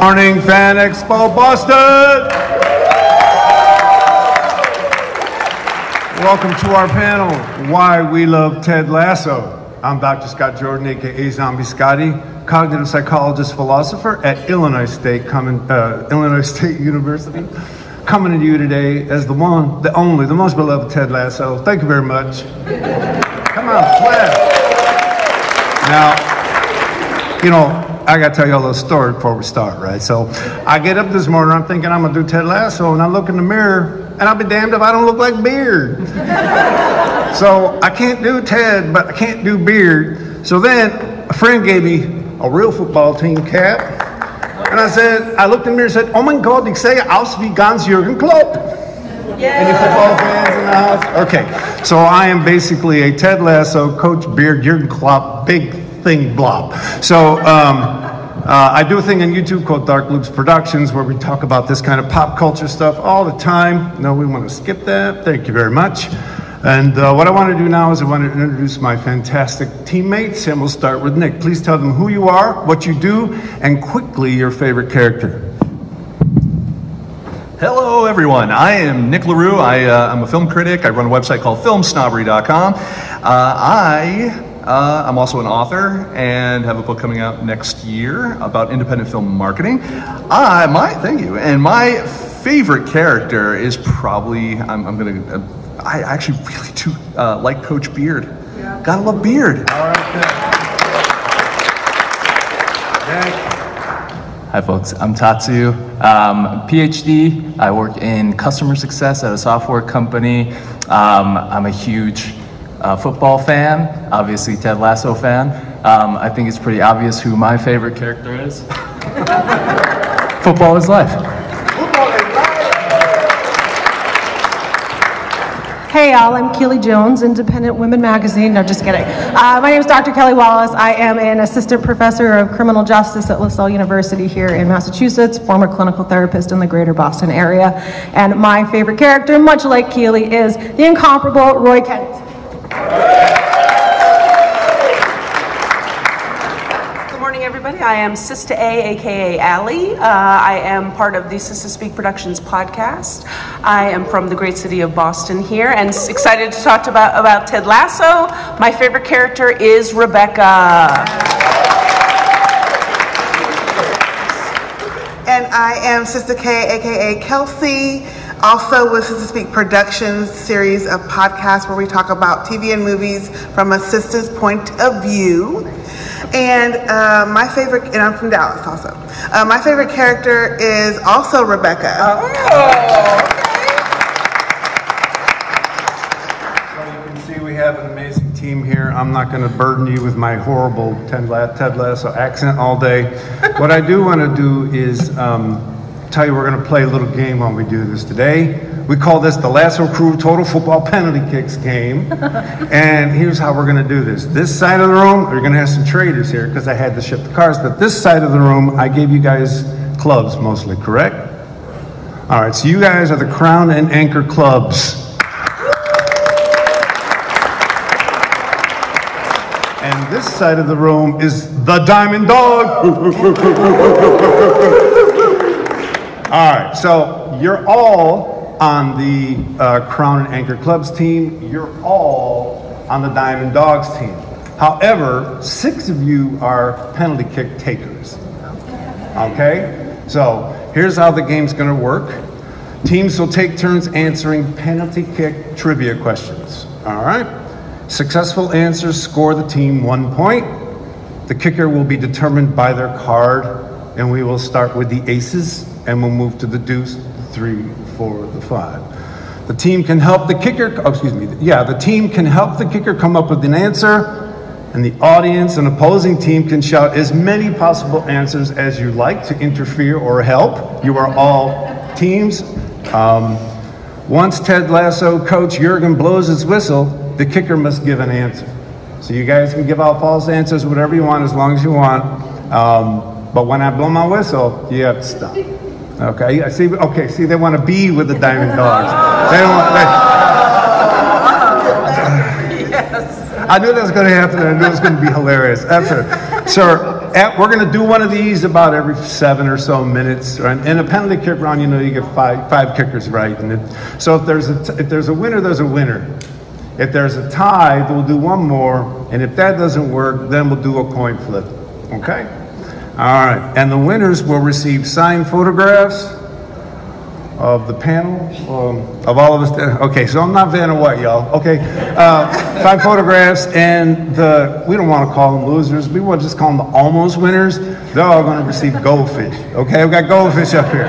Morning, Fan Expo Boston! Welcome to our panel, Why We Love Ted Lasso. I'm Dr. Scott Jordan, aka Zombie Scotty, cognitive psychologist, philosopher at Illinois State University, coming to you today as the one, the only, the most beloved Ted Lasso. Thank you very much. Come on, clap. Now, you know, I got to tell you a little story before we start, right? So I get up this morning, I'm thinking I'm going to do Ted Lasso, and I look in the mirror, and I'll be damned if I don't look like Beard. So I can't do Ted, but I can't do Beard. So then a friend gave me a real football team cap, and I looked in the mirror and said, oh my God, ich sehe aus wie ganz Jürgen Klopp. Yeah. Any football fans in the house? Okay, so I am basically a Ted Lasso, Coach Beard, Jürgen Klopp, big thing blob. So I do a thing on YouTube called Dark Loops Productions where we talk about this kind of pop culture stuff all the time. No, we want to skip that. Thank you very much. And what I want to do now is I want to introduce my fantastic teammates, and we'll start with Nick. Please tell them who you are, what you do, and quickly your favorite character. Hello, everyone. I am Nick LaRue. I'm a film critic. I run a website called filmsnobbery.com. I'm also an author and have a book coming out next year about independent film marketing. Thank you. And my favorite character is probably, I actually really do like Coach Beard. Yeah. Gotta love Beard. All right, Hi folks, I'm Tatsu. PhD, I work in customer success at a software company. I'm a huge football fan, obviously Ted Lasso fan. I think it's pretty obvious who my favorite character is. Football is life. Hey y'all, I'm Keely Jones, Independent Women Magazine. No, just kidding. My name is Dr. Kelly Wallace. I am an assistant professor of criminal justice at LaSalle University here in Massachusetts, former clinical therapist in the greater Boston area. And my favorite character, much like Keely, is the incomparable Roy Kent. Good morning, everybody. I am Sista A, aka Allie. I am part of the Sista Speak Productions podcast. I am from the great city of Boston here and excited to talk about Ted Lasso. My favorite character is Rebecca. And I am Sister K, aka Kelsey, also with Sister Speak Productions series of podcasts where we talk about TV and movies from a sister's point of view. And my favorite, and I'm from Dallas also. My favorite character is also Rebecca. So you can see we have an amazing team here. I'm not going to burden you with my horrible Ted Lasso accent all day. What I do want to do is tell you we're going to play a little game while we do this today. We call this the Lasso Crew Total Football Penalty Kicks game. And here's how we're going to do this. This side of the room, we're going to have some traders here because I had to ship the cars. But this side of the room, I gave you guys clubs mostly, correct? All right, so you guys are the Crown and Anchor clubs. And this side of the room is the Diamond Dog. All right, so you're all on the Crown and Anchor Clubs team. You're all on the Diamond Dogs team. However, 6 of you are penalty kick takers. Okay? So here's how the game's going to work. Teams will take turns answering penalty kick trivia questions. All right? Successful answers score the team 1 point. The kicker will be determined by their card, and we will start with the aces, and we'll move to the deuce, the 3, 4, the 5. The team can help the kicker, the team can help the kicker come up with an answer, and the audience and opposing team can shout as many possible answers as you like to interfere or help. You are all teams. Once Ted Lasso coach Jurgen blows his whistle, the kicker must give an answer. So you guys can give out false answers, whatever you want, as long as you want. But when I blow my whistle, you have to stop. Okay, I see. Okay, see, they want to be with the Diamond Dogs. They don't want. Yes. I knew that was going to happen. And I knew it was going to be hilarious. That's it. Sir, we're going to do one of these about every 7 or so minutes. And in a penalty kick round, you know, you get five kickers right. And so if there's a winner, there's a winner. If there's a tie, we'll do one more. And if that doesn't work, then we'll do a coin flip. Okay? All right. And the winners will receive signed photographs of the panel, of all of us. Okay, so I'm not Vanna White, y'all. Okay, 5 photographs, and we don't want to call them losers. We want to just call them the almost winners. They're all going to receive goldfish. Okay, we've got goldfish up here.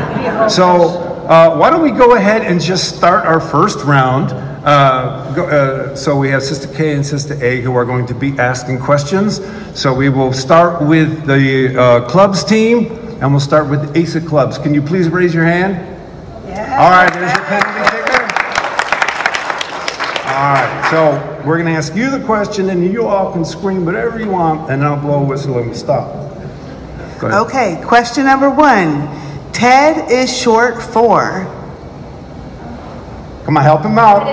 So why don't we go ahead and just start our first round. So we have Sister K and Sister A who are going to be asking questions. So we will start with the clubs team, and we'll start with the Ace of Clubs. Can you please raise your hand? All right, there's your penalty kicker. All right, so we're going to ask you the question, and you all can scream whatever you want, and I'll blow a whistle and stop. Go ahead. Okay, question number 1. Ted is short for? Come on, help him out.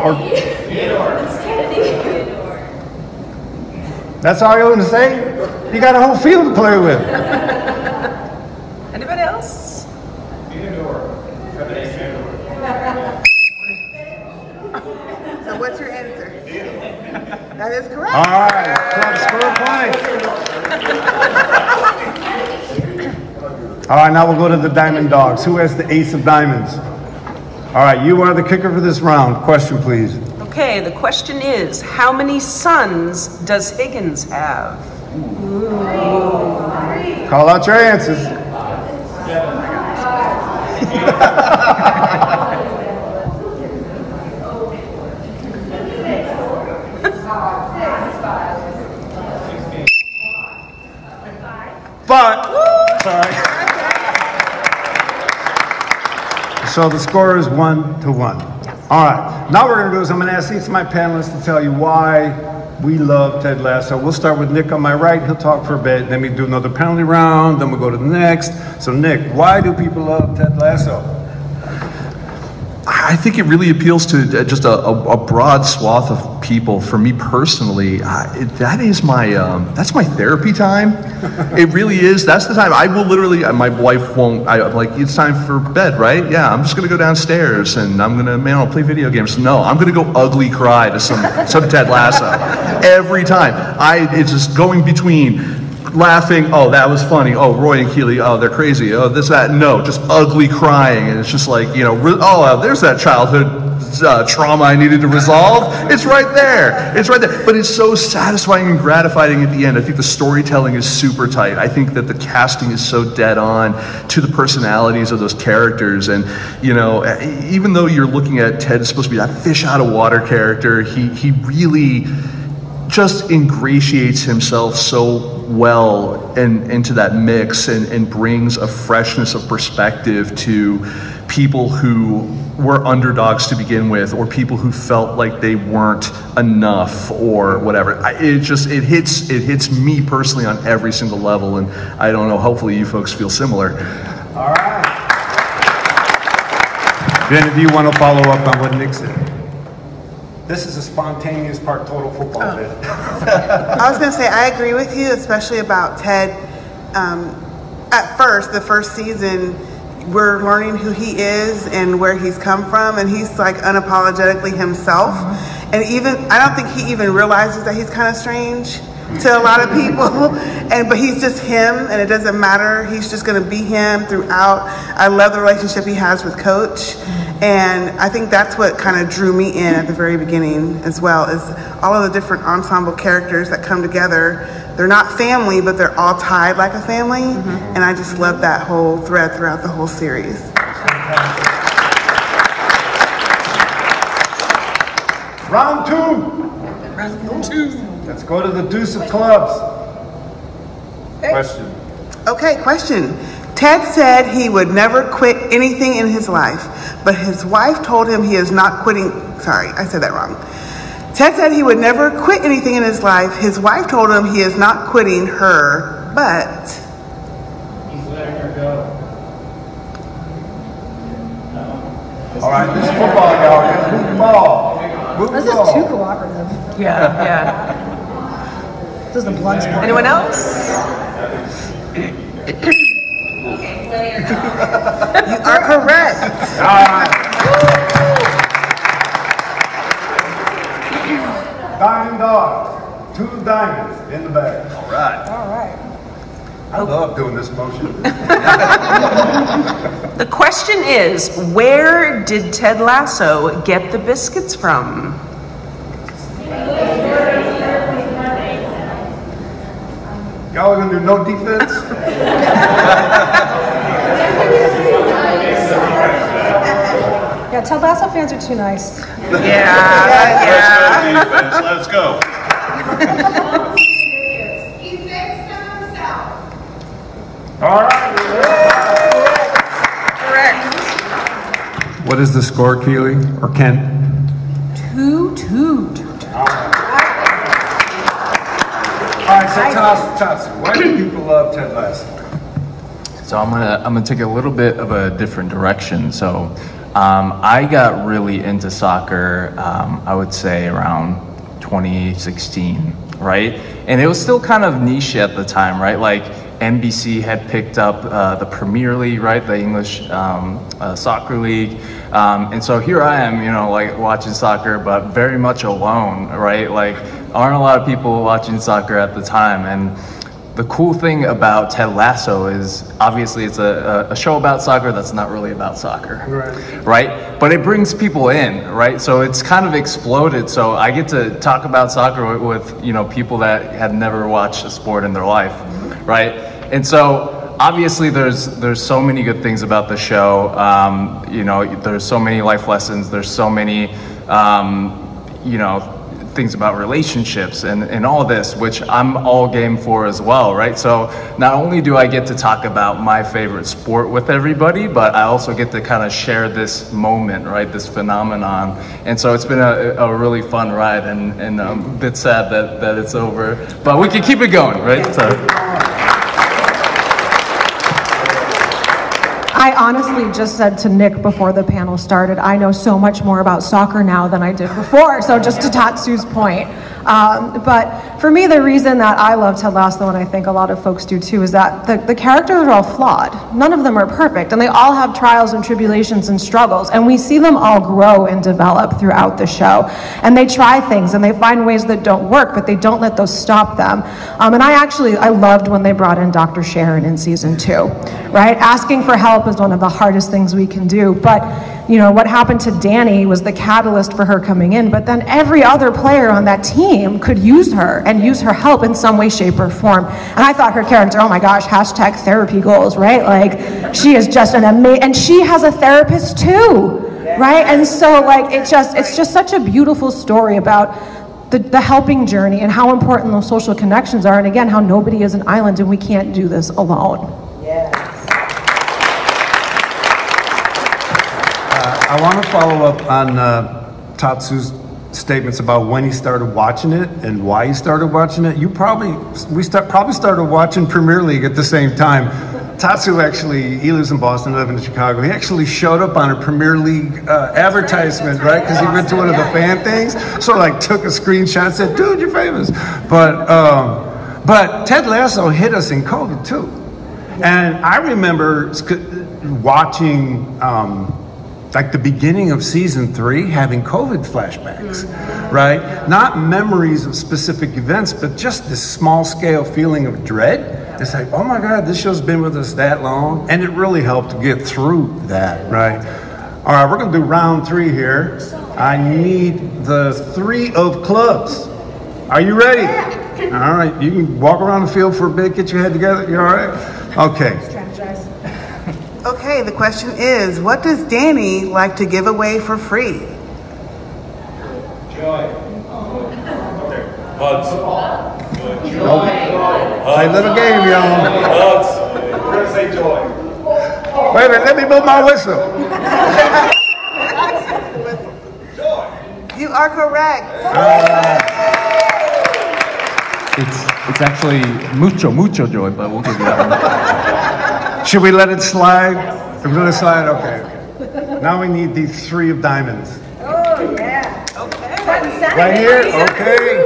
That's all you're going to say? You got a whole field to play with. Anybody else? So what's your answer? That is correct. All right, club score point. All right, now we'll go to the Diamond Dogs. Who has the Ace of Diamonds? All right, you are the kicker for this round. Question, please. Okay, the question is, how many sons does Higgins have? Call out your answers. But, sorry. So the score is 1-1. All right. Now what we're going to do is I'm going to ask each of my panelists to tell you why we love Ted Lasso. We'll start with Nick on my right. He'll talk for a bit. Then we do another penalty round. Then we'll go to the next. So Nick, why do people love Ted Lasso? I think it really appeals to just a broad swath of people. For me personally, that's my therapy time. It really is. That's the time I will literally. My wife won't. I'm like, it's time for bed, right? Yeah, I'm just gonna go downstairs and I'll play video games. No, I'm gonna go ugly cry to some Ted Lasso every time. It's just going between laughing, oh, that was funny, oh, Roy and Keely, oh, they're crazy, oh, this, that, no, just ugly crying, and it's just like, you know, oh, there's that childhood trauma I needed to resolve. It's right there, but it's so satisfying and gratifying at the end. I think the storytelling is super tight. I think that the casting is so dead on to the personalities of those characters, and, you know, even though you're looking at Ted is supposed to be that fish out of water character, he really just ingratiates himself so well into that mix and brings a freshness of perspective to people who were underdogs to begin with, or people who felt like they weren't enough or whatever. It hits me personally on every single level, and I don't know, hopefully you folks feel similar. All right. Ben, if you want to follow up on what Nick said. This is a spontaneous part total football bit. I was going to say, I agree with you, especially about Ted. At first, the first season, we're learning who he is and where he's come from, and he's like unapologetically himself. And I don't think he even realizes that he's kind of strange to a lot of people. But he's just him, and it doesn't matter. He's just going to be him throughout. I love the relationship he has with Coach. And I think that's what kind of drew me in at the very beginning as well, is all of the different ensemble characters that come together. They're not family, but they're all tied like a family. And I just love that whole thread throughout the whole series. Round two. Let's go to the Deuce of Clubs. Question. Okay, question. Ted said he would never quit anything in his life, but his wife told him he is not quitting. Sorry, I said that wrong. Ted said he would never quit anything in his life. His wife told him he is not quitting her, but he's letting her go. All right, this is football, y'all. Move the ball. This is too cooperative. Yeah. This is a blood sport. Anyone else? You are correct. All right. Diamond dogs. 2 diamonds in the bag. All right. All right. I love doing this motion. The question is, where did Ted Lasso get the biscuits from? Y'all are gonna do no defense? Yeah, Ted Lasso fans are too nice. Yeah. Let's go. He fixed them himself. All right. Correct. What is the score, Keely or Kent? 2-2. All right, so Tatsu, why do people love Ted Lasso? So I'm gonna take a little bit of a different direction. So I got really into soccer, I would say around 2016, right? And it was still kind of niche at the time, right? Like NBC had picked up the Premier League, right? The English soccer league. And so here I am, you know, like watching soccer, but very much alone, right? Like aren't a lot of people watching soccer at the time. And the cool thing about Ted Lasso is obviously it's a show about soccer that's not really about soccer, right? But it brings people in, right? So it's kind of exploded. So I get to talk about soccer with you know, people that had never watched a sport in their life, right? And so obviously there's so many good things about the show. You know, there's so many life lessons. There's so many, you know, things about relationships and all this, which I'm all game for as well, right? So not only do I get to talk about my favorite sport with everybody, but I also get to kind of share this moment, right? This phenomenon. And so it's been a really fun ride and a bit sad that it's over, but we can keep it going, right? So. I honestly just said to Nick before the panel started, I know so much more about soccer now than I did before, so just to Tatsu's point. But for me, the reason that I love Ted Lasso, and I think a lot of folks do too, is that the characters are all flawed. None of them are perfect, and they all have trials and tribulations and struggles, and we see them all grow and develop throughout the show. And they try things, and they find ways that don't work, but they don't let those stop them. And I loved when they brought in Dr. Sharon in season 2, right? Asking for help is one of the hardest things we can do, but you know, what happened to Danny was the catalyst for her coming in, but then every other player on that team could use her and use her help in some way, shape, or form. And I thought her character, oh my gosh, hashtag therapy goals, right? Like, she is just an amazing, and she has a therapist too, right? And so like, it's just such a beautiful story about the helping journey and how important those social connections are, and again, how nobody is an island and we can't do this alone. I want to follow up on Tatsu's statements about when he started watching it and why he started watching it. We probably started watching Premier League at the same time. Tatsu actually, he lives in Boston, I live in Chicago. He actually showed up on a Premier League advertisement, right? Because he went to one of the fan things. So like took a screenshot and said, dude, you're famous. But Ted Lasso hit us in COVID too. And I remember watching like the beginning of season 3, having COVID flashbacks, right? Not memories of specific events, but just this small scale feeling of dread. It's like, oh my God, this show's been with us that long. And it really helped get through that, right? All right, we're gonna do round 3 here. I need the 3 of clubs. Are you ready? All right, you can walk around the field for a bit, get your head together. You all right? Okay. Okay, the question is, what does Danny like to give away for free? Joy. Hugs. Joy. Play a little game, y'all. Hugs. We're going to say joy. Wait a minute, let me blow my whistle. Joy. You are correct. It's actually mucho joy, but we'll give you that one. Should we let it slide? We're gonna slide, okay. Now we need these 3 of diamonds. Oh yeah. Okay. Right here, okay.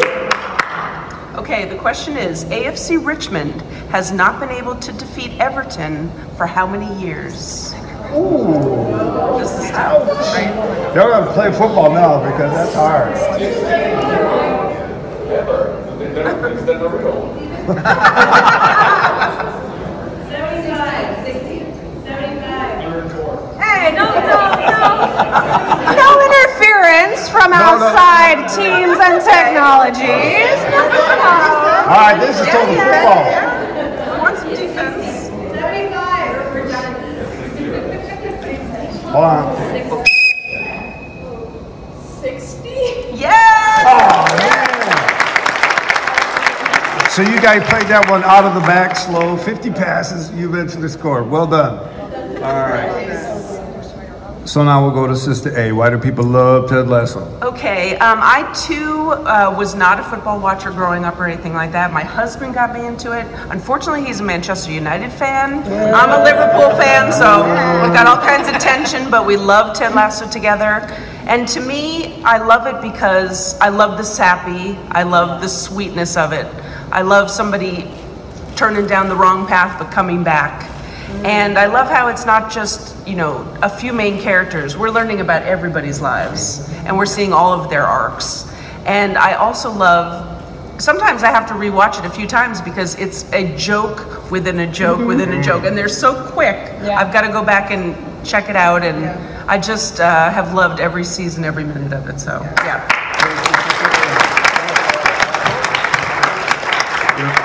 Okay, the question is, AFC Richmond has not been able to defeat Everton for how many years? Ooh. This is tough, right? Y'all gotta play football now because that's hard. Hey, no interference from outside teams and technologies. All right, this is total football. We want some defense. 75. Hold on. 60. Yes! Oh, man. So you guys played that one out of the back, slow, 50 passes. You eventually scored. Well done. All right. So now we'll go to Sister A. Why do people love Ted Lasso? Okay, I too was not a football watcher growing up or anything like that. My husband got me into it. Unfortunately, he's a Manchester United fan. I'm a Liverpool fan, so we've got all kinds of tension, but we love Ted Lasso together. And to me, I love it because I love the sappy, I love the sweetness of it. I love somebody turning down the wrong path but coming back. And I love how it's not just, you know, a few main characters. We're learning about everybody's lives, and we're seeing all of their arcs. And I also love, sometimes I have to rewatch it a few times because it's a joke within a joke within a joke, and they're so quick. I've got to go back and check it out, and I just have loved every season, every minute of it, so yeah.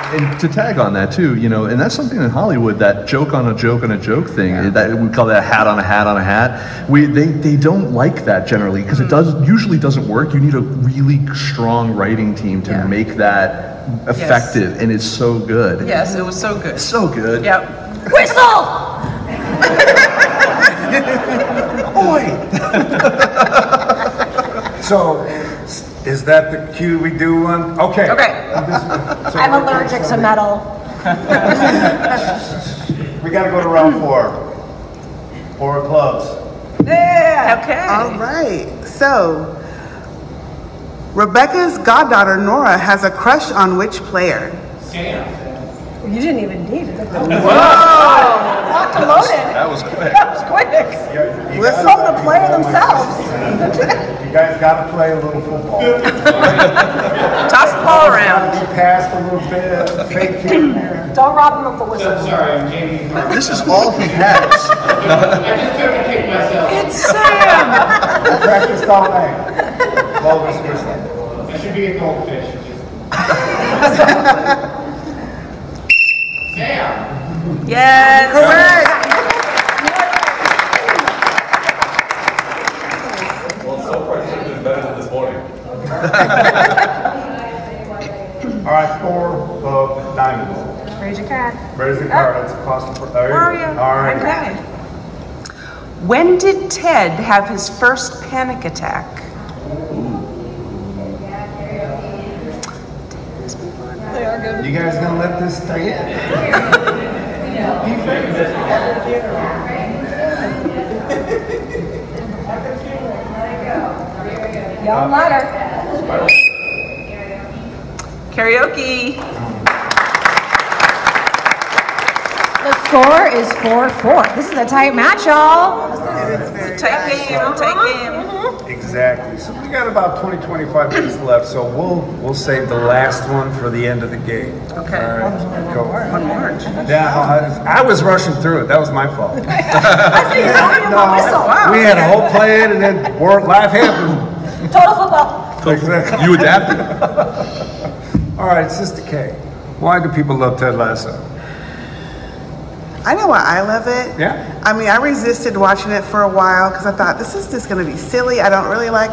And to tag on that too, you know, and that's something in Hollywood, that joke on a joke on a joke thing, that we call that hat on a hat on a hat. They don't like that generally because it usually doesn't work. You need a really strong writing team to make that effective, and it's so good. Yes, it was so good. So good. Yep. Whistle! So, is that the cue we do one? Okay. Okay. So I'm allergic to metal. we got to go to round 4. 4 clubs. Yeah. Okay. All right. So, Rebecca's goddaughter Nora has a crush on which player? You didn't even need it. Whoa! Locked and loaded. That was quick. That was quick. Let's From the player themselves. You guys got to play a little football. Toss the ball around. He passed a little bit, fake kick there. Don't rob him of the whistle. Sorry, I'm Jamie. This is all he has. I just couldn't kick myself. It's Sam! We practiced all night. Bogus whistle. I should be a goldfish. Sam! Yes! Correct. Well, so far this has been better than this morning. All right, 4 of diamonds. Raise your card. Raise the card. That's a cost for Where are you? All right. Okay. When did Ted have his first panic attack? You guys gonna let this stay in? Young ladder. Karaoke. The score is 4-4. This is a tight match, y'all. It's a tight game, tight game. Exactly. So we got about 20-25 minutes left. So we'll save the last one for the end of the game. Okay. All right. Go. One more. Yeah, I was rushing through it. That was my fault. Wow. We had a whole plan, and then life happened. Total football. Exactly. You adapted. All right, Sister K. Why do people love Ted Lasso? I know why I love it. Yeah. I mean, I resisted watching it for a while because I thought this is just going to be silly. I don't really like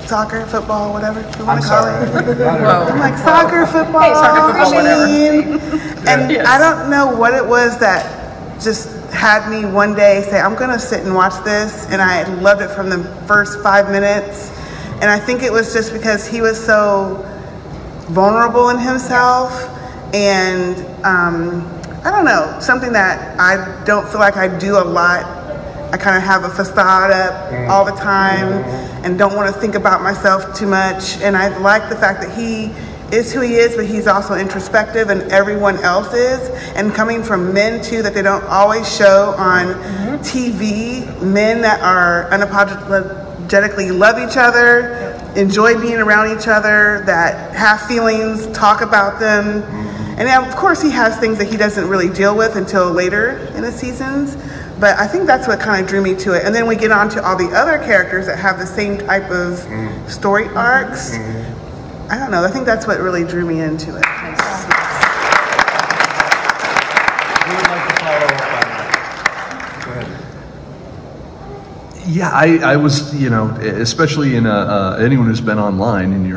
soccer, football, whatever you want I'm to call sorry. it. Whoa. I'm like soccer, football. Hey, soccer, football, whatever. And Yes. I don't know what it was that just had me one day say, I'm going to sit and watch this. And I loved it from the first 5 minutes. And I think it was just because he was so vulnerable in himself. And I don't know, something that I don't feel like I do a lot. I kind of have a facade up all the time and don't want to think about myself too much. And I like the fact that he is who he is, but he's also introspective, and everyone else is. And coming from men too, that they don't always show on TV, men that are unapologetically love each other, enjoy being around each other, that have feelings, talk about them. And then, of course, he has things that he doesn't really deal with until later in the seasons. But I think that's what kind of drew me to it. And then we get on to all the other characters that have the same type of story arcs. I don't know. I think that's what really drew me into it. Yeah, I was, you know, especially in anyone who's been online and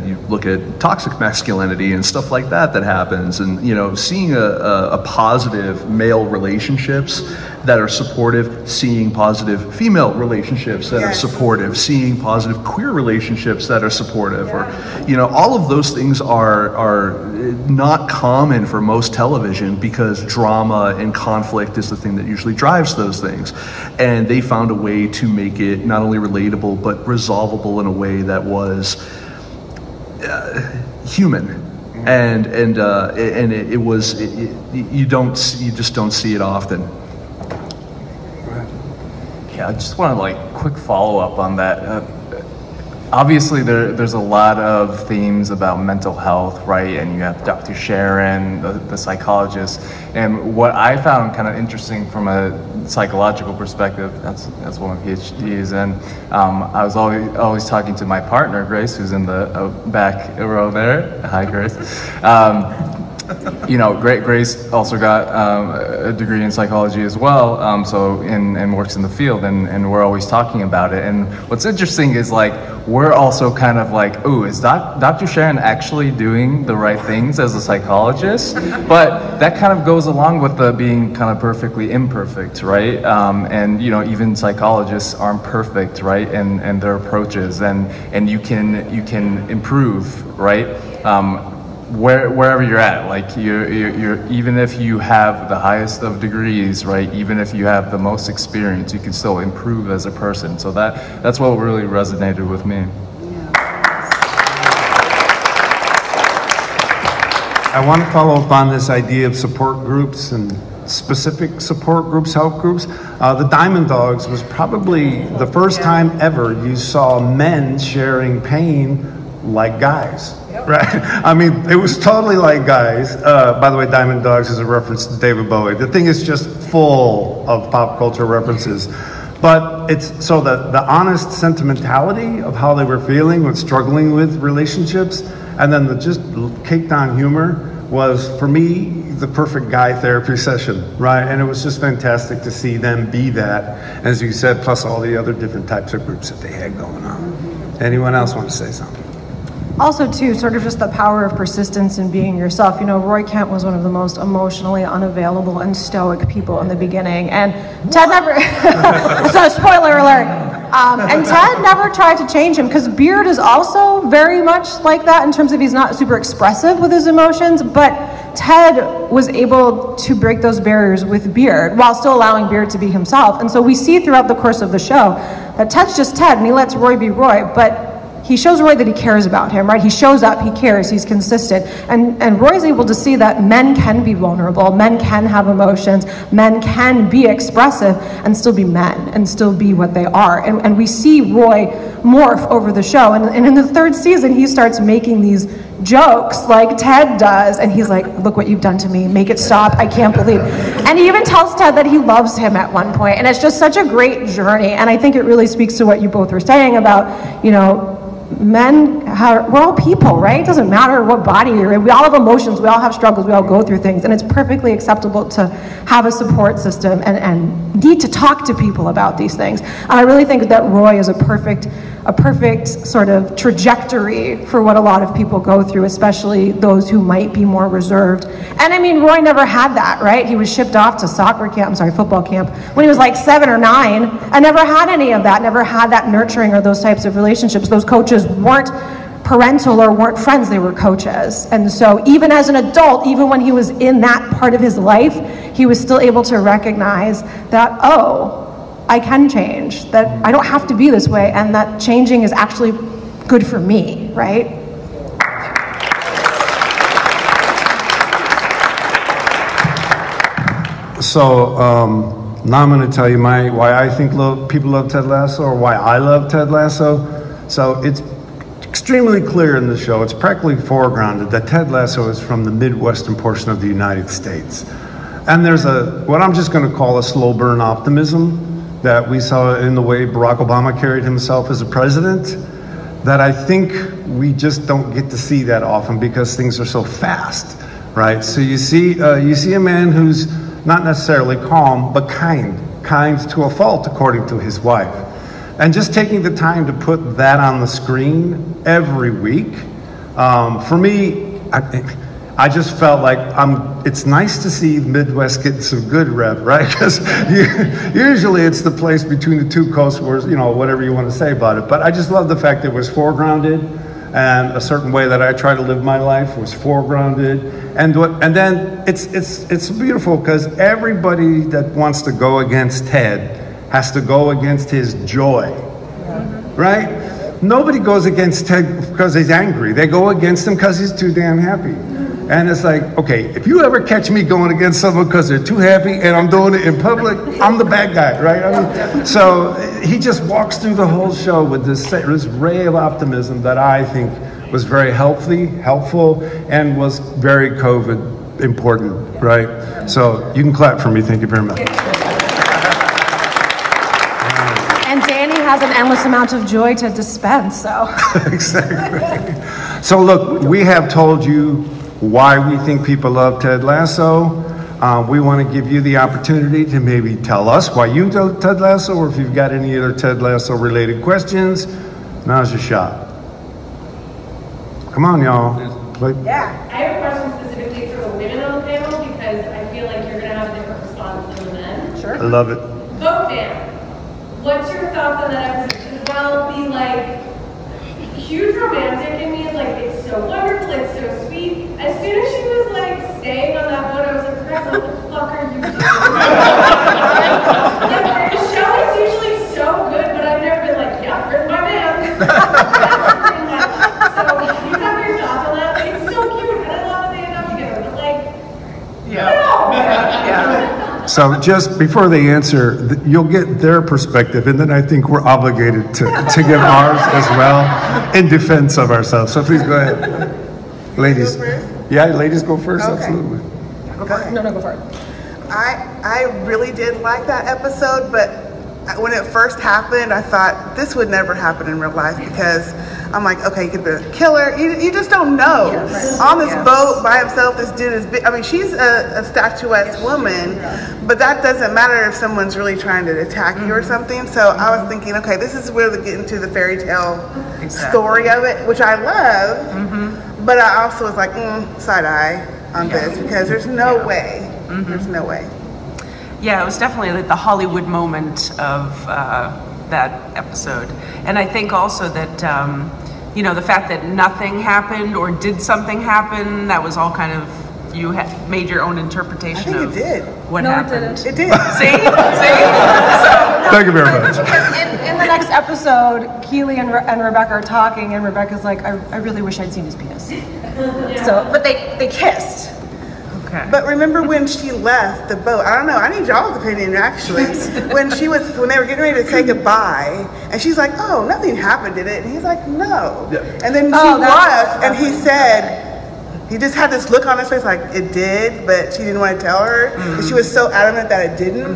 you look at toxic masculinity and stuff like that happens, and you know, seeing a positive male relationships that are supportive, seeing positive female relationships that are supportive, seeing positive queer relationships that are supportive, or you know, all of those things are not common for most television, because drama and conflict is the thing that usually drives those things, and they found a way to make it not only relatable but resolvable in a way that was human, and it was you just don't see it often. Yeah, I just want to like quick follow up on that. Obviously, there's a lot of themes about mental health, right? And you have Dr. Sharon, the psychologist. And what I found kind of interesting from a psychological perspective, that's what my PhD is in. I was always talking to my partner, Grace, who's in the back row there. Hi, Grace. You know, Grace also got a degree in psychology as well, and works in the field, and we're always talking about it. And what's interesting is like, we're also kind of like, ooh, is Dr. Sharon actually doing the right things as a psychologist? But that kind of goes along with the being kind of perfectly imperfect, right? And you know, even psychologists aren't perfect, right? And their approaches, and you can improve, right? Wherever you're at, like you're even if you have the highest of degrees, right? Even if you have the most experience, you can still improve as a person. So that's what really resonated with me. I want to follow up on this idea of support groups and specific support groups, help groups. The Diamond Dogs was probably the first time ever you saw men sharing pain like guys. Right? I mean, it was totally like guys. By the way, Diamond Dogs is a reference to David Bowie. The thing is just full of pop culture references. But it's so the honest sentimentality of how they were feeling when struggling with relationships, and then the just caked on humor was, for me, the perfect guy therapy session, right? And it was just fantastic to see them be that, as you said, plus all the other different types of groups that they had going on. Anyone else want to say something? Also, too, sort of just the power of persistence in being yourself. You know, Roy Kent was one of the most emotionally unavailable and stoic people in the beginning, and Ted never, so spoiler alert, and Ted never tried to change him, because Beard is also very much like that in terms of he's not super expressive with his emotions, but Ted was able to break those barriers with Beard while still allowing Beard to be himself. And so we see throughout the course of the show that Ted's just Ted, and he lets Roy be Roy, but he shows Roy that he cares about him, right? He shows up, he cares, he's consistent. And Roy's able to see that men can be vulnerable, men can have emotions, men can be expressive and still be men and still be what they are. And we see Roy morph over the show. And in the third season, he starts making these jokes like Ted does. And he's like, look what you've done to me, make it stop, I can't believe. And he even tells Ted that he loves him at one point. And it's just such a great journey. And I think it really speaks to what you both were saying about, you know, men, we're all people, right? It doesn't matter what body you're in. We all have emotions, we all have struggles, we all go through things, and it's perfectly acceptable to have a support system and need to talk to people about these things. And I really think that Roy is a perfect sort of trajectory for what a lot of people go through, especially those who might be more reserved. And I mean, Roy never had that, right? He was shipped off to football camp when he was like 7 or 9, and never had any of that, never had that nurturing or those types of relationships. Those coaches weren't parental or weren't friends, they were coaches. And so even as an adult, even when he was in that part of his life, he was still able to recognize that, oh, I can change, that I don't have to be this way, and that changing is actually good for me, right? Now I'm going to tell you why I think people love Ted Lasso, or why I love Ted Lasso. So it's extremely clear in the show, it's practically foregrounded that Ted Lasso is from the Midwestern portion of the United States. And there's what I'm just going to call a slow burn optimism that we saw in the way Barack Obama carried himself as a president, that I think we just don't get to see that often because things are so fast, right? So you see a man who's not necessarily calm, but kind to a fault, according to his wife. And just taking the time to put that on the screen every week, for me, I just felt like it's nice to see the Midwest getting some good rev, right? Because usually it's the place between the two coasts where, whatever you want to say about it. But I just love the fact that it was foregrounded, and a certain way that I try to live my life was foregrounded. And then it's beautiful because everybody that wants to go against Ted has to go against his joy, right? Nobody goes against Ted because he's angry. They go against him because he's too damn happy. And it's like, okay, if you ever catch me going against someone because they're too happy and I'm doing it in public, I'm the bad guy, right? So he just walks through the whole show with this ray of optimism that I think was very helpful, and was very COVID important, right? So you can clap for me. Thank you very much. And Danny has an endless amount of joy to dispense, so. Exactly. So look, we have told you why we think people love Ted Lasso. We want to give you the opportunity to maybe tell us why you love Ted Lasso, or if you've got any other Ted Lasso related questions, now's your shot. Come on, y'all. Yeah. I have a question specifically for the women on the panel, because I feel like you're going to have a different response than the men. Sure. I love it. Vote fan. What's your thoughts on that episode? Because while the huge romantic in me is like, it's so wonderful, it's so sweet. As soon as she was staying on that boat, I was like, Chris, what the fuck are you doing? The show is usually so good, but I've never been like, yeah, where's my man? So you have your thoughts on that? It's so cute, and I love that they end up together, but no. So just before they answer, you'll get their perspective, and then I think we're obligated to give ours as well in defense of ourselves. So please go ahead. Ladies. Yeah, ladies go first, okay. Absolutely. Okay. No, go for it. I really did like that episode, but when it first happened, I thought this would never happen in real life, because I'm like, okay, he could be a killer. You just don't know. Yes. On this boat by himself, this dude is big. I mean, she's a statuesque woman, but that doesn't matter if someone's really trying to attack you or something. So I was thinking, okay, this is where we get into the fairy tale story of it, which I love, but I also was like, side eye on this, because there's no way. There's no way. Yeah, it was definitely like the Hollywood moment of that episode. And I think also that, the fact that nothing happened or did something happen, that was all kind of, you made your own interpretation of what happened. It did. See? Thank you very much. In the next episode, Keely and Rebecca are talking, and Rebecca's like, I really wish I'd seen his penis. So, but they kissed. Okay. But remember when she left the boat? I don't know. I need y'all's opinion, actually. when they were getting ready to say goodbye, and she's like, "Oh, nothing happened, did it?" And he's like, "No." Yeah. And then she left, and he said, he just had this look on his face like it did, but she didn't want to tell her, and she was so adamant that it didn't.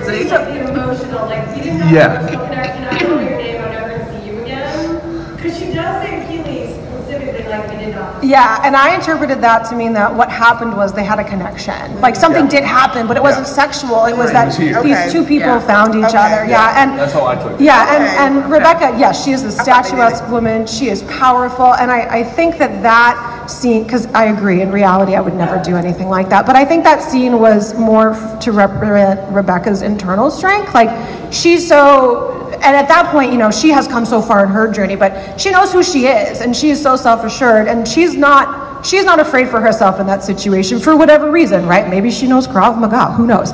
See? Something emotional, like you didn't have an emotional connection. I don't know your name. I'm never gonna see you again. Because she does say Keely specifically, like we did not. Yeah, and I interpreted that to mean that what happened was they had a connection. Like something did happen, but it wasn't sexual. It was that these two people found each other. Yeah, and that's how I took it. Yeah, and Rebecca, yes, she is a statuesque woman. She is powerful, and I think that scene, because I agree, in reality, I would never do anything like that. But I think that scene was more to represent Rebecca's internal strength. Like she's so. And at that point, she has come so far in her journey, but she knows who she is, and she is so self-assured, and she's not afraid for herself in that situation for whatever reason, right? Maybe she knows Krav Maga, who knows?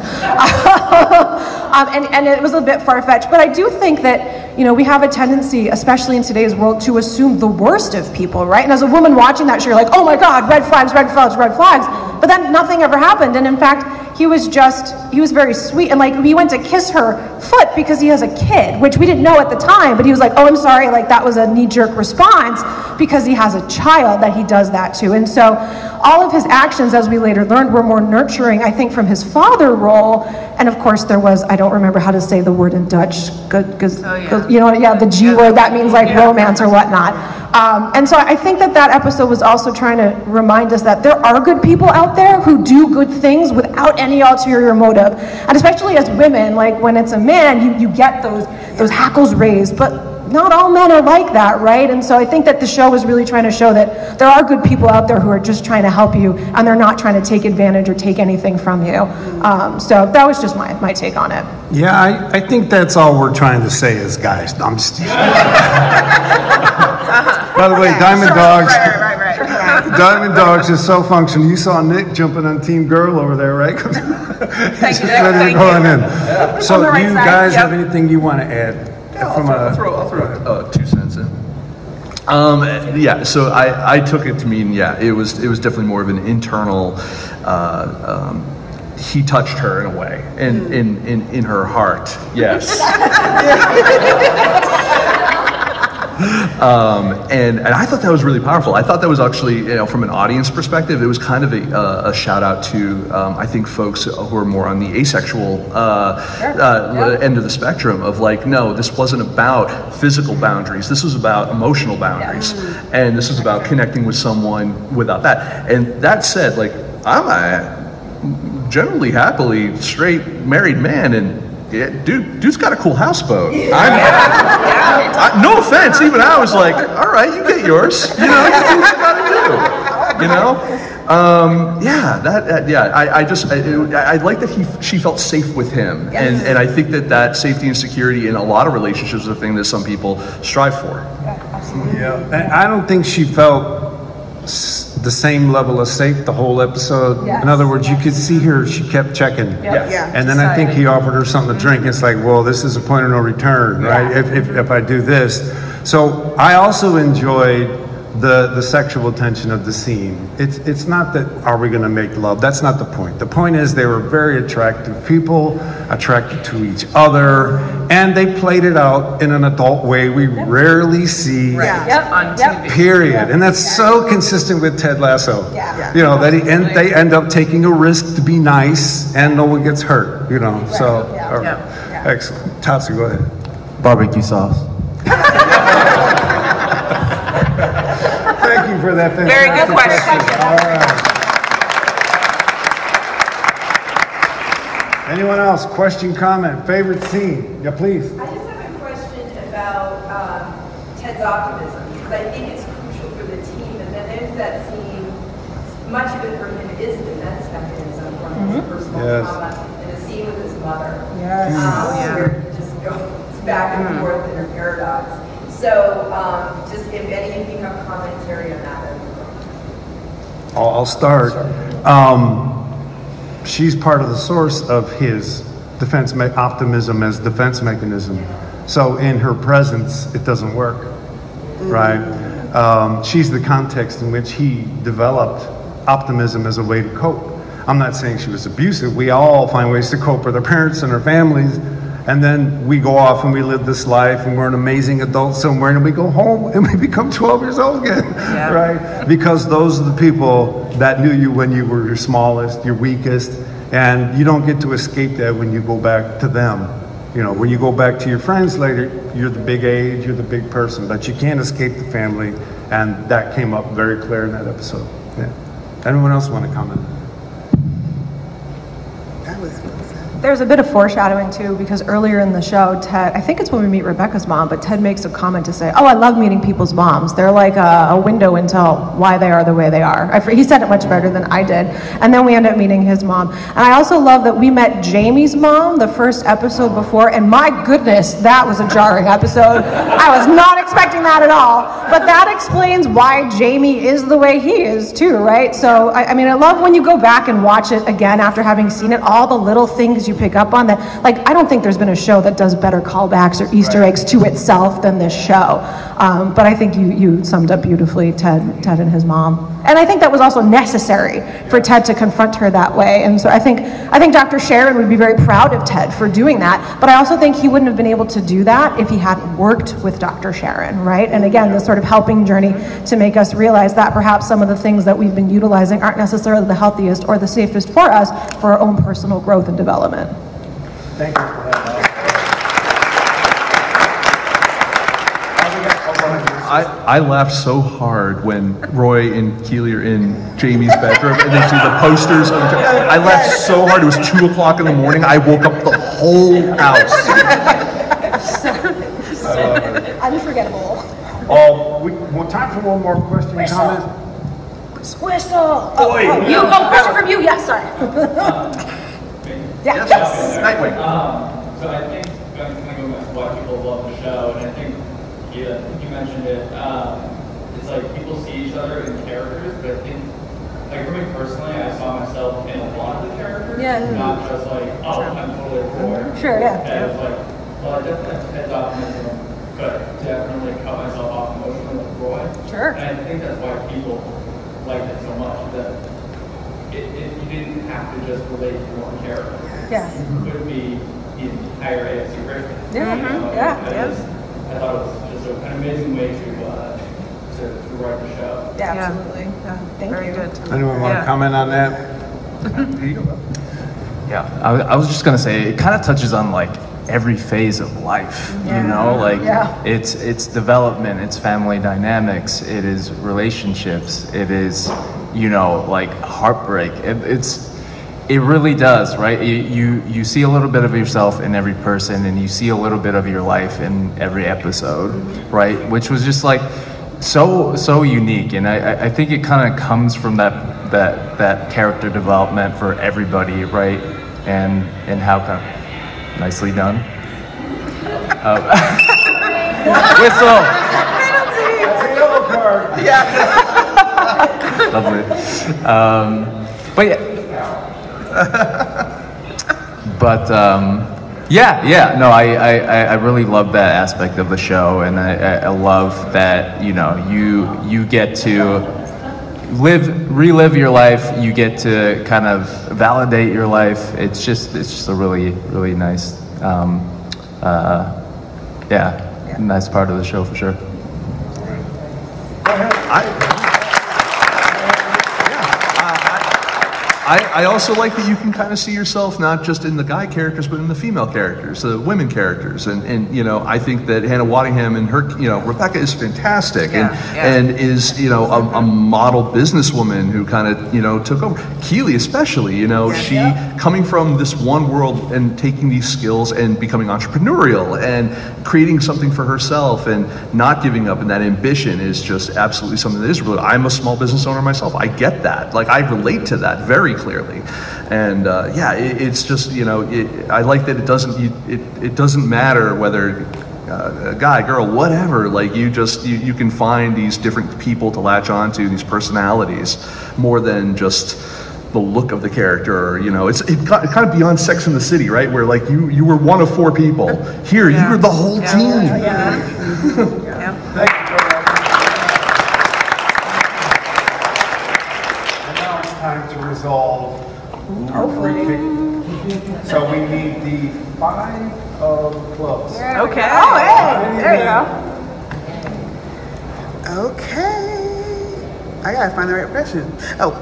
And it was a bit far-fetched, but I do think that, we have a tendency, especially in today's world, to assume the worst of people, right? And as a woman watching that show, you're like, oh my God, red flags, red flags, red flags. But then nothing ever happened. And in fact, he was very sweet. And like, he went to kiss her foot because he has a kid, which we didn't know at the time, but he was like, oh, I'm sorry, like that was a knee-jerk response because he has a child that he does that to. And so all of his actions, as we later learned, were more nurturing, I think, from his father role. And of course there was, I don't remember how to say the word in Dutch, you know, the G word, that means like romance or whatnot. And so I think that episode was also trying to remind us that there are good people out there who do good things without any ulterior motive. And especially as women, like when it's a man, you get those hackles raised, but not all men are like that, right? And so I think that the show was really trying to show that there are good people out there who are just trying to help you, and they're not trying to take advantage or take anything from you. So that was just my take on it. Yeah, I think that's all we're trying to say as guys. I'm just By the way, Diamond Dogs. Diamond Dogs is so functional. You saw Nick jumping on Team Girl over there, right? Thank you. Yeah. So do you guys have anything you want to add? I'll throw 2 cents in. Yeah, so I took it to mean, yeah, it was definitely more of an internal, he touched her in a way, in her heart, yes. And I thought that was really powerful. I thought that was actually, you know, from an audience perspective, it was kind of a shout out to, I think, folks who are more on the asexual end of the spectrum of like, no, this wasn't about physical boundaries. This was about emotional boundaries. And this was about connecting with someone without that. And that said, like, I'm a generally happily straight married man, and dude's got a cool houseboat. No offense, even I was like, all right, you get yours. You know, you do what you gotta do. You know, I like that she felt safe with him, and I think that safety and security in a lot of relationships is a thing that some people strive for. Yeah, I don't think she felt the same level of safe the whole episode. In other words, you could see her, she kept checking. And then I think he offered her something to drink. It's like, well, this is a point of no return, right? If I do this. So I also enjoyed the sexual tension of the scene. It's not that are we going to make love. That's not the point. The point is they were very attractive people, attracted to each other, and they played it out in an adult way we rarely see, on TV. period. And that's so consistent with Ted Lasso. You know, that they end up taking a risk to be nice and no one gets hurt, you know. So, excellent. Tatsu, go ahead. Barbecue sauce. Thank you for that. Very good question. All right. Anyone else? Question, comment, favorite scene? Yeah, please. I just have a question about Ted's optimism, because I think it's crucial for the team. And then there's that scene, much of it for him is a defense mechanism from his personal trauma, and a scene with his mother. Where it just goes back and forth in her paradox. So, just if any of you have commentary on that. I'll start. She's part of the source of his defense optimism as defense mechanism. So in her presence, it doesn't work, right? She's the context in which he developed optimism as a way to cope. I'm not saying she was abusive. We all find ways to cope with our parents and our families. And then we go off and we live this life and we're an amazing adult somewhere, and we go home and we become 12 years old again, right? Because those are the people that knew you when you were your smallest, your weakest, and you don't get to escape that when you go back to them. You know, when you go back to your friends later, you're the big age, you're the big person, but you can't escape the family, and that came up very clear in that episode. Anyone else want to comment? There's a bit of foreshadowing too, because earlier in the show, Ted, I think it's when we meet Rebecca's mom, but Ted makes a comment to say, oh, I love meeting people's moms. They're like a window into why they are the way they are. He said it much better than I did. And then we end up meeting his mom. And I also love that we met Jamie's mom the first episode before, and my goodness, that was a jarring episode. I was not expecting that at all. But that explains why Jamie is the way he is too, right? So, I mean, I love when you go back and watch it again after having seen it, all the little things you pick up on that, like, I don't think there's been a show that does better callbacks or Easter eggs to itself than this show. But I think you summed up beautifully Ted and his mom. And I think that was also necessary for Ted to confront her that way. And so I think Dr. Sharon would be very proud of Ted for doing that. But I also think he wouldn't have been able to do that if he hadn't worked with Dr. Sharon, right? And again, this sort of helping journey to make us realize that perhaps some of the things that we've been utilizing aren't necessarily the healthiest or the safest for us for our own personal growth and development. Thank you for that. I laughed so hard when Roy and Keely are in Jamie's bedroom and they do the posters. I laughed so hard. It was 2 o'clock in the morning. I woke up the whole house. Unforgettable. Well, time for one more question and comment. Whistle. You go. Question from you. Yes, sorry. Yeah. Yes. Nightwing. So I think kind of going back to why people love the show, and I think you mentioned it. It's like people see each other in characters, but I think, like for me personally, I saw myself in a lot of the characters. Yeah. Not just like, oh, I'm totally Roy. Sure. Yeah. And it's like, well, I definitely have Ted's optimism, but definitely cut myself off emotionally with Roy. Sure. And I think that's why people liked it so much, that you didn't have to just relate to one character. Yeah. It would be the entire AFC Richmond. Yeah. I thought it was just an amazing way to write the show. Yeah, absolutely. Yeah. Thank you. Good. Anyone want to comment on that? Here you go. Yeah, I was just gonna say it kind of touches on like every phase of life, you know, like it's development, it's family dynamics, it is relationships, it is, you know, like heartbreak. It really does, right? You see a little bit of yourself in every person, and you see a little bit of your life in every episode, right? Which was just like so unique, and I think it kind of comes from that character development for everybody, right? And how kind of nicely done. Whistle. Yellow card. Yeah. Lovely. But yeah. But no, I really love that aspect of the show, and I love that, you know, you get to relive your life, you get to kind of validate your life. It's just a really nice nice part of the show for sure. I also like that you can kind of see yourself not just in the guy characters, but in the female characters, the women characters. And you know, I think that Hannah Waddingham and her, you know, Rebecca is fantastic and is, you know, a model businesswoman who kind of, you know, took over. Keely especially, you know, she coming from this one world and taking these skills and becoming entrepreneurial and creating something for herself and not giving up, and that ambition is just absolutely something that is real. I'm a small business owner myself. I get that. Like, I relate to that very clearly. And it's just, you know, I like that it doesn't matter whether a guy, girl, whatever, like you can find these different people to latch onto, these personalities, more than just the look of the character, or, you know, it's kind of beyond Sex and the City, right? Where like you were one of 4 people. Here, you were the whole team. Thank you. And now it's time to resolve our free kick. So we need the 5 of clubs. Okay. Oh, hey, there you go. Okay. I gotta find the right question. Oh.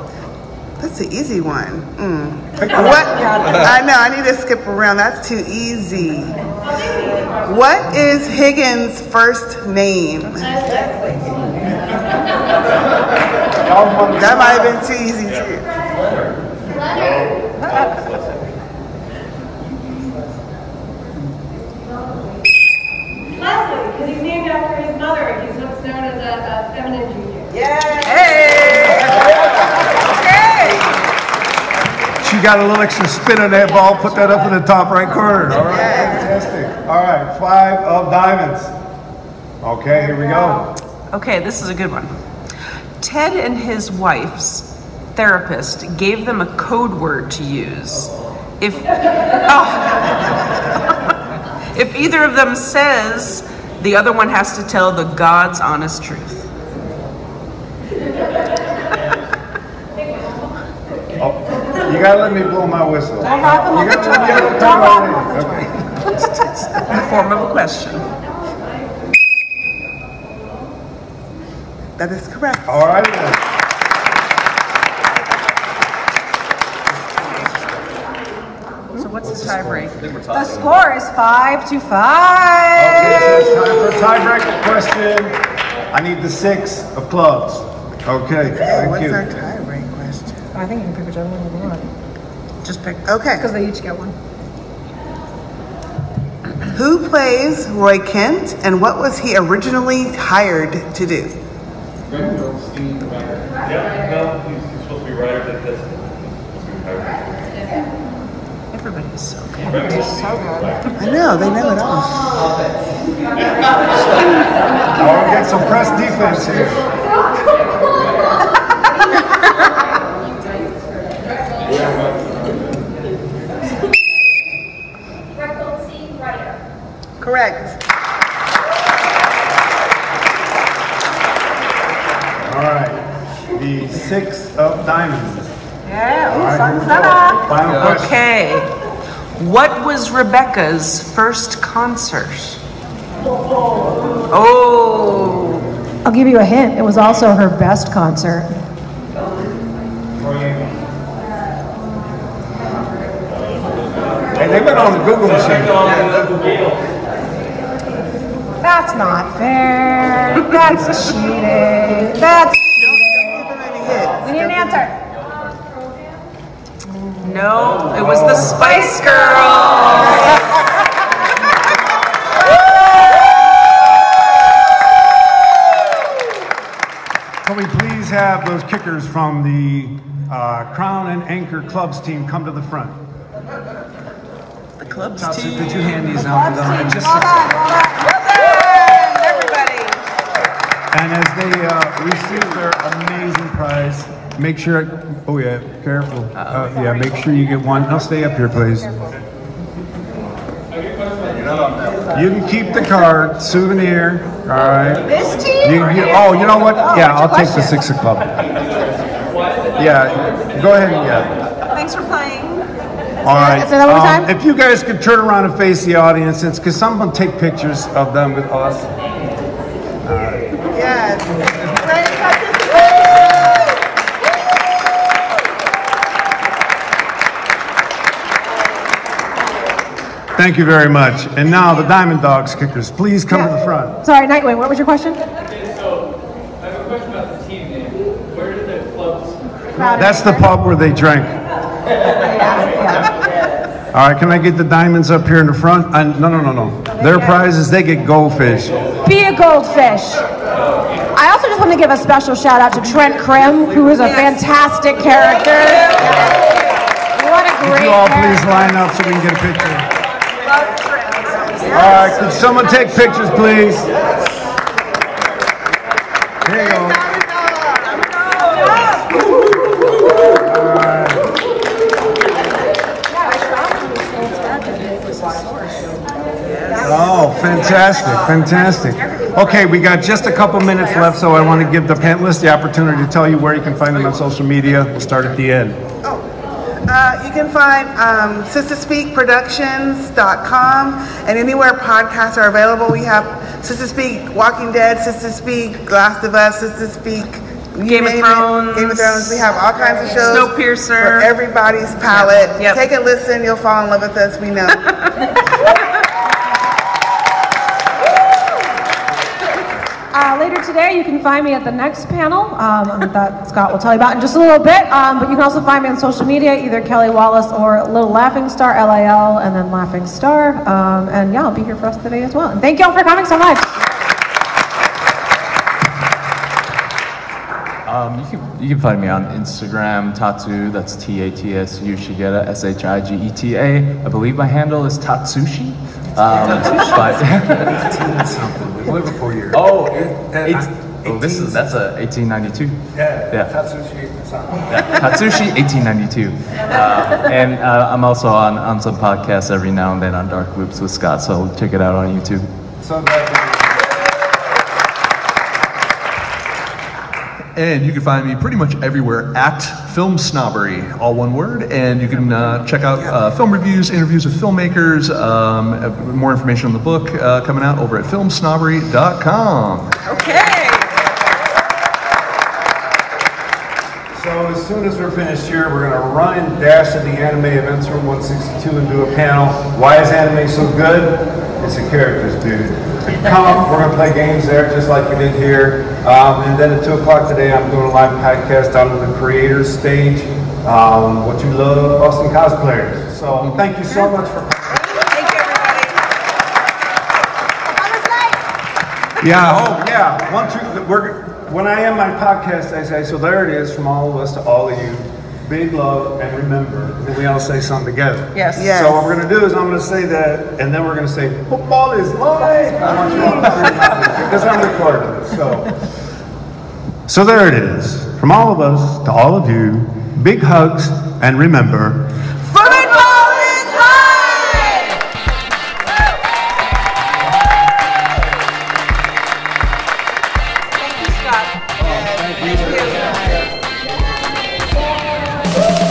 That's the easy one. What? I know, I need to skip around. That's too easy. What is Higgins' first name? That might have been too easy too. Leslie, because he's named after his mother. He's what's known as a feminine junior. Yeah. Hey! She got a little extra spin on that ball, put that up in the top right corner. All right, fantastic. All right, 5 of diamonds. Okay, here we go. Okay, this is a good one. Ted and his wife's therapist gave them a code word to use. If if either of them says, the other one has to tell the God's honest truth. Oh, you gotta let me blow my whistle. You gotta let me okay. In the form of a question. That is correct. All right then. So what's the tiebreak? The score is 5-5. Okay, so it's time for a tiebreaker question. I need the 6 of clubs. Okay, thank What's you. our tie-break question? I think you can pick whichever one you want. Just pick. Okay. Because they each get one. Who plays Roy Kent, and what was he originally hired to do? Yeah, no, he's supposed to be writer, but that's Everybody's so good. I know, they know it all. I'll get some press defense here. Correct. All right, the 6 of diamonds. Yeah, All right, sun here we set go. up. Final question. Okay. What was Rebecca's first concert? Oh. I'll give you a hint. It was also her best concert. Hey, they've been on the Google machine. That's not fair. That's cheating. That's cheating. We need an answer. No, it was the Spice Girls. Can we please have those kickers from the Crown and Anchor Clubs team come to the front? The club's Tatsu, team. could you hand these out to them? Just Everybody. and as they receive their amazing prize, make sure, oh yeah, careful. Yeah, make sure you get one. No, stay up here, please. You can keep the card, souvenir, all right? This team? Oh, you know what? Yeah, I'll take the 6 of club. Yeah, go ahead and get it. Thanks for playing. All right. Say that one more time. If you guys could turn around and face the audience, it's because someone take pictures of them with us. Yes. Thank you very much. And now the Diamond Dogs kickers, please come to the front. Sorry, Nightwing, what was your question? Okay, so I have a question about the team name. Where did the clubs? That's the pub where they drank. All right, can I get the diamonds up here in the front? No. Their prize is they get goldfish. Be a goldfish. I also just want to give a special shout out to Trent Krim, who is a fantastic character. What a Could great you all character. please line up so we can get a picture? All right, could someone take pictures, please? Here you go. All right. Oh, fantastic. Okay, we got just a couple minutes left, so I want to give the panelists the opportunity to tell you where you can find them on social media. We'll start at the end. You can find sisterspeakproductions.com and anywhere podcasts are available. We have Sister Speak Walking Dead, Sister Speak Last of Us, Sister Speak Game of Thrones. Game of Thrones. We have all kinds of shows Snowpiercer. for everybody's palate. Yep. Take a listen, you'll fall in love with us, we know. Later today, you can find me at the next panel that Scott will tell you about in just a little bit. But you can also find me on social media, either Kelly Wallace or Little Laughing Star, LIL, and then Laughing Star. And yeah, I'll be here for us today as well. And thank you all for coming so much. You can find me on Instagram, Tatsu, that's T-A-T-S-U, Shigeta, S-H-I-G-E-T-A. I believe my handle is Tatsushi. But Live before you. That's a 1892. Yeah. Tatsushi 1892. And I'm also on some podcasts every now and then on Dark Loops with Scott, so check it out on YouTube. So glad And you can find me pretty much everywhere at Film Snobbery, all one word. And you can check out film reviews, interviews with filmmakers, more information on the book coming out over at filmsnobbery.com. Okay. So as soon as we're finished here, we're going to run and dash to the Anime Events Room 162 and do a panel. Why is anime so good? It's the characters, dude. Come, we're going to play games there just like we did here. And then at 2 o'clock today, I'm doing a live podcast down on the creators stage. What you love, Boston cosplayers. So thank you so much for Thank you, everybody. Yeah, oh yeah. When I end my podcast, I say, so there it is from all of us to all of you. Big love, and remember, and we all say something together. Yes. So what we're going to do is I'm going to say that, and then we're going to say, football is live. I want you all to say that because I'm recording it. So there it is. From all of us to all of you, big hugs, and remember, Football is live! Thank you, Scott. thank you. Thank you.